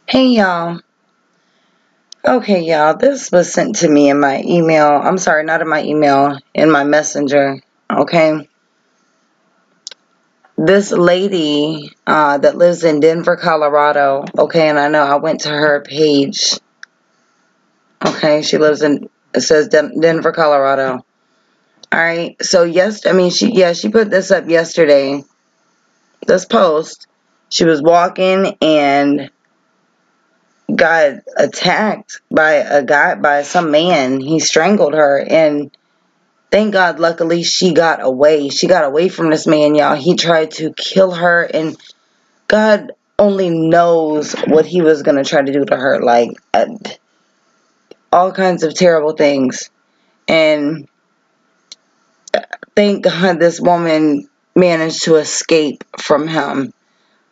Hey y'all. Okay, y'all, this was sent to me in my email. I'm sorry, not in my email, in my messenger. Okay. This lady that lives in Denver, Colorado. Okay, and I know I went to her page. Okay, she lives in, it says Denver, Colorado. All right. So she put this up yesterday. This post. She was walking and got attacked by some man. He strangled her, and thank God, luckily, she got away. She got away from this man, y'all. He tried to kill her, and God only knows what he was going to try to do to her. Like, all kinds of terrible things. And thank God this woman managed to escape from him.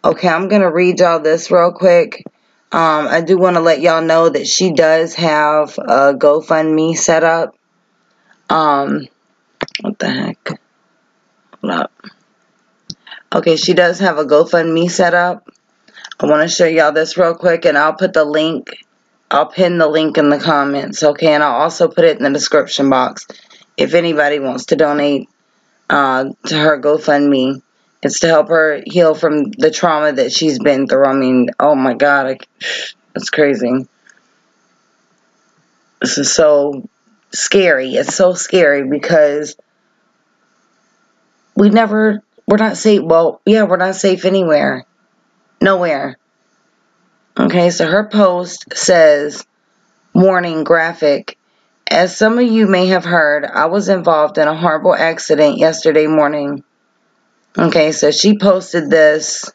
Okay, I'm going to read y'all this real quick. I do want to let y'all know that she does have a GoFundMe set up. What the heck? Hold up. Okay, she does have a GoFundMe set up. I want to show y'all this real quick, and I'll put the link. I'll pin the link in the comments, okay? And I'll also put it in the description box if anybody wants to donate to her GoFundMe. It's to help her heal from the trauma that she's been through. I mean, oh my God, it's crazy. This is so scary. It's so scary because we're not safe. Well, yeah, we're not safe anywhere. Nowhere. Okay, so her post says, warning graphic. As some of you may have heard, I was involved in a horrible accident yesterday morning. Okay, so she posted this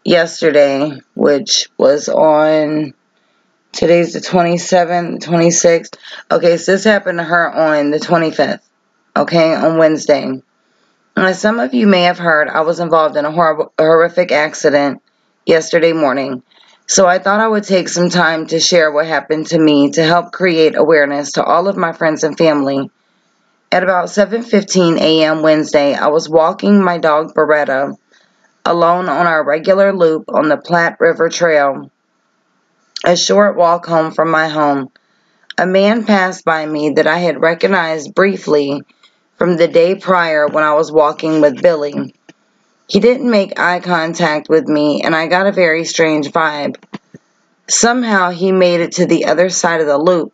yesterday, which was on, today's the 27th, 26th. Okay, so this happened to her on the 25th, okay, on Wednesday. As some of you may have heard, I was involved in a horrific accident yesterday morning. So I thought I would take some time to share what happened to me to help create awareness to all of my friends and family. At about 7:15 a.m. Wednesday, I was walking my dog Beretta alone on our regular loop on the Platte River Trail, a short walk home from my home. A man passed by me that I had recognized briefly from the day prior when I was walking with Billy. He didn't make eye contact with me, and I got a very strange vibe. Somehow he made it to the other side of the loop,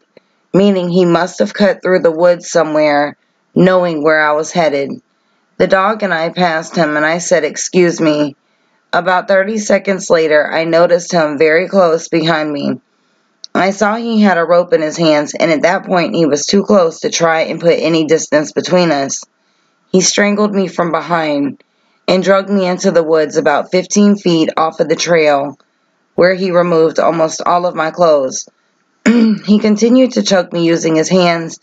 meaning he must have cut through the woods somewhere, knowing where I was headed. The dog and I passed him, and I said, "Excuse me." About 30 seconds later, I noticed him very close behind me. I saw he had a rope in his hands, and at that point he was too close to try and put any distance between us. He strangled me from behind and dragged me into the woods about 15 feet off of the trail, where he removed almost all of my clothes. He continued to choke me using his hands,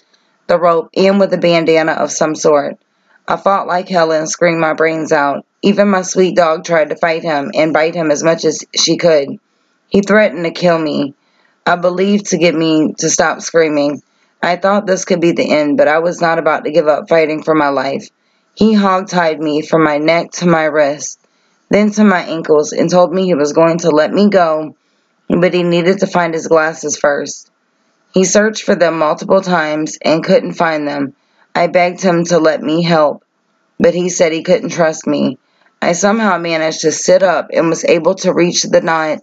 the rope, and with a bandana of some sort. I fought like hell and screamed my brains out. Even my sweet dog tried to fight him and bite him as much as she could. He threatened to kill me, I believed, to get me to stop screaming. I thought this could be the end, but I was not about to give up fighting for my life. He hog-tied me from my neck to my wrist, then to my ankles, and told me he was going to let me go, but he needed to find his glasses first. He searched for them multiple times and couldn't find them. I begged him to let me help, but he said he couldn't trust me. I somehow managed to sit up and was able to reach the knot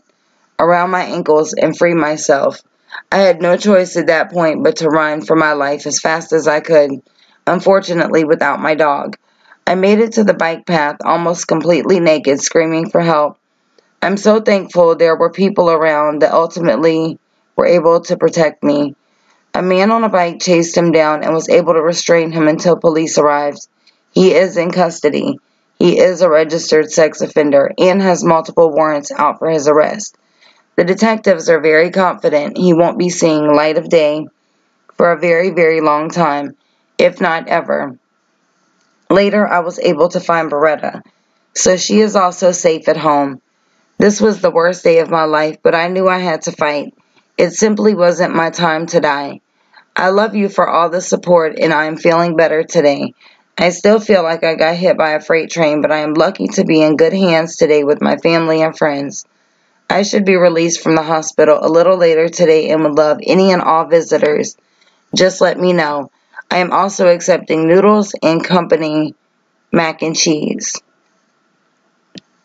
around my ankles and free myself. I had no choice at that point but to run for my life as fast as I could, unfortunately without my dog. I made it to the bike path almost completely naked, screaming for help. I'm so thankful there were people around that ultimately were able to protect me. A man on a bike chased him down and was able to restrain him until police arrived. He is in custody. He is a registered sex offender and has multiple warrants out for his arrest. The detectives are very confident he won't be seeing light of day for a very, very long time, if not ever. Later, I was able to find Beretta, so she is also safe at home. This was the worst day of my life, but I knew I had to fight. It simply wasn't my time to die. I love you for all the support, and I am feeling better today. I still feel like I got hit by a freight train, but I am lucky to be in good hands today with my family and friends. I should be released from the hospital a little later today and would love any and all visitors. Just let me know. I am also accepting noodles and company mac and cheese.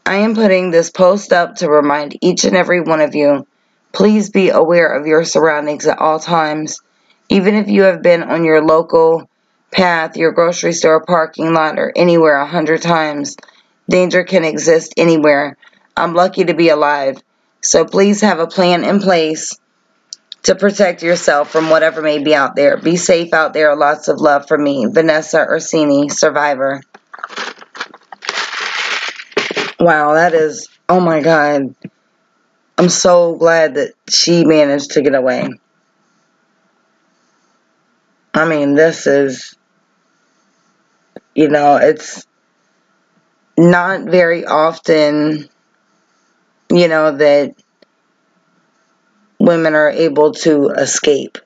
I am putting this post up to remind each and every one of you, please be aware of your surroundings at all times. Even if you have been on your local path, your grocery store parking lot, or anywhere 100 times, danger can exist anywhere. I'm lucky to be alive. So please have a plan in place to protect yourself from whatever may be out there. Be safe out there. Lots of love from me, Vanessa Orsini, survivor. Wow, that is, oh my God. I'm so glad that she managed to get away. I mean, this is, it's not very often, that women are able to escape,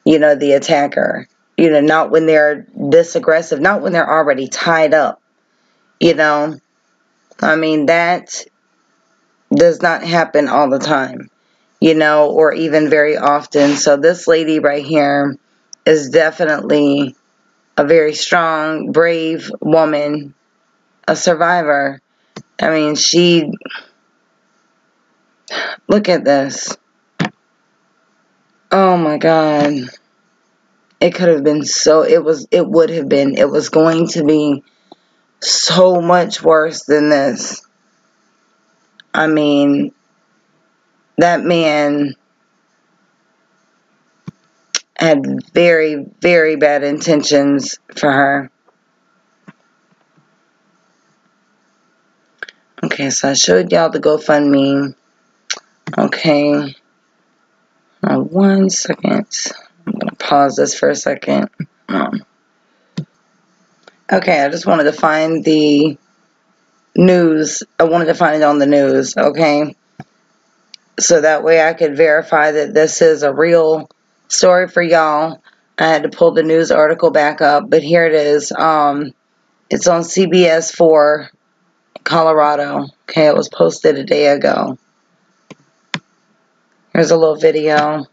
the attacker. Not when they're this aggressive, not when they're already tied up, I mean, that does not happen all the time, or even very often. So this lady right here is definitely a very strong, brave woman, a survivor. I mean, look at this. Oh my God. It could have been it was going to be so much worse than this. I mean, that man had very, very bad intentions for her. Okay, so I showed y'all the GoFundMe. Okay. Now, 1 second. I'm going to pause this for a second. Okay, I just wanted to find the news. I wanted to find it on the news, okay? So that way I could verify that this is a real story for y'all. I had to pull the news article back up, but here it is. It's on CBS 4, Colorado. Okay, it was posted a day ago. Here's a little video.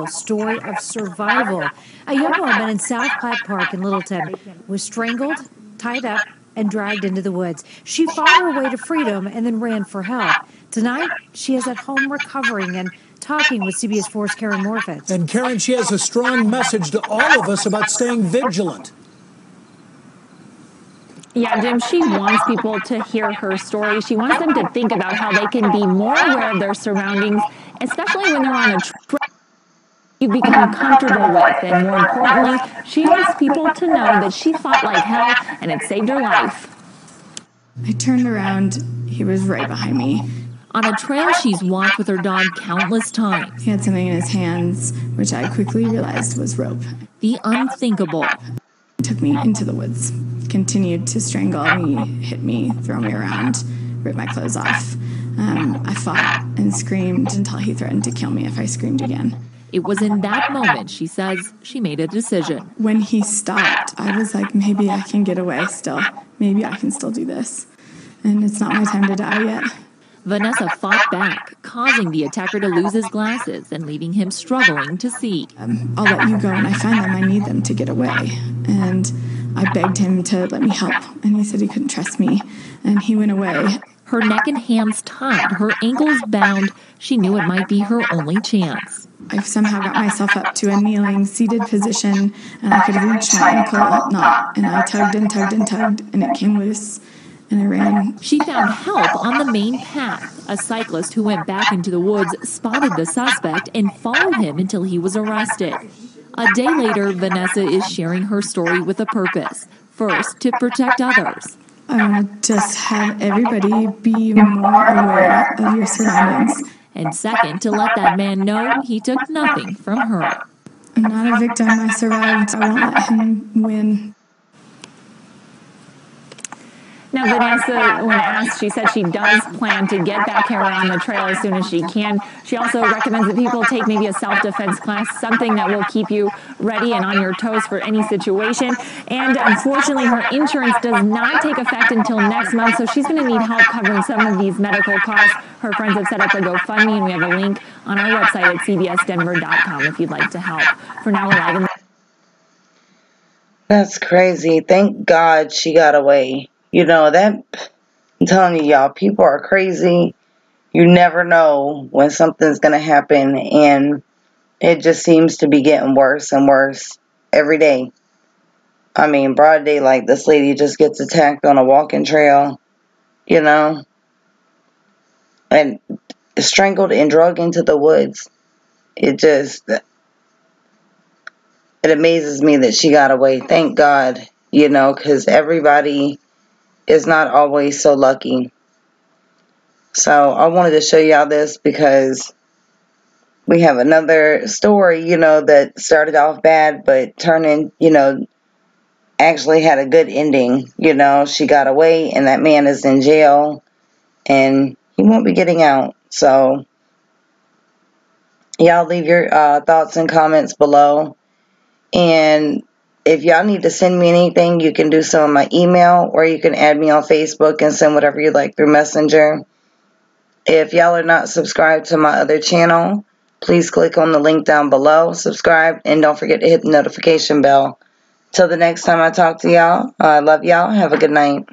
Story of survival. A young woman in South Platte Park in Littleton was strangled, tied up, and dragged into the woods. She fought her way to freedom and then ran for help. Tonight, she is at home recovering and talking with CBS 4's Karen Morfitz. And Karen, she has a strong message to all of us about staying vigilant. Yeah, Jim, she wants people to hear her story. She wants them to think about how they can be more aware of their surroundings, especially when they're on a trip you become comfortable with. And more importantly, she wants people to know that she fought like hell and it saved her life. I turned around. He was right behind me. On a trail she's walked with her dog countless times. He had something in his hands, which I quickly realized was rope. The unthinkable. He took me into the woods, continued to strangle me, hit me, throw me around, rip my clothes off. I fought and screamed until he threatened to kill me if I screamed again. It was in that moment, she says, she made a decision. When he stopped, I was like, maybe I can get away still. Maybe I can still do this. And it's not my time to die yet. Vanessa fought back, causing the attacker to lose his glasses and leaving him struggling to see. I'll let you go when I find them. I need them to get away. And I begged him to let me help. And he said he couldn't trust me. And he went away. Her neck and hands tied, her ankles bound. She knew it might be her only chance. I somehow got myself up to a kneeling, seated position, and I could reach my ankle knot. And I tugged and tugged and tugged, and it came loose, and I ran. She found help on the main path. A cyclist who went back into the woods spotted the suspect and followed him until he was arrested. A day later, Vanessa is sharing her story with a purpose. First, to protect others. I want to just have everybody be more aware of your surroundings. And second, to let that man know he took nothing from her. I'm not a victim. I survived. I won't let him win. Now, Vanessa, when asked, she said she does plan to get back here on the trail as soon as she can. She also recommends that people take maybe a self-defense class, something that will keep you ready and on your toes for any situation. And unfortunately, her insurance does not take effect until next month, so she's going to need help covering some of these medical costs. Her friends have set up a GoFundMe, and we have a link on our website at cbsdenver.com if you'd like to help. For now, we're live in. That's crazy. Thank God she got away. You know, I'm telling you, y'all, people are crazy. You never know when something's going to happen, and it just seems to be getting worse and worse every day. I mean, broad daylight, this lady just gets attacked on a walking trail, you know, and strangled and drugged into the woods. It amazes me that she got away. Thank God, you know, because everybody is not always so lucky. So I wanted to show y'all this because we have another story, you know, that started off bad, but actually had a good ending. You know, she got away and that man is in jail and he won't be getting out. So y'all leave your thoughts and comments below. And if y'all need to send me anything, you can do so on my email, or you can add me on Facebook and send whatever you like through Messenger. If y'all are not subscribed to my other channel, please click on the link down below, subscribe, and don't forget to hit the notification bell. Till the next time I talk to y'all, I love y'all. Have a good night.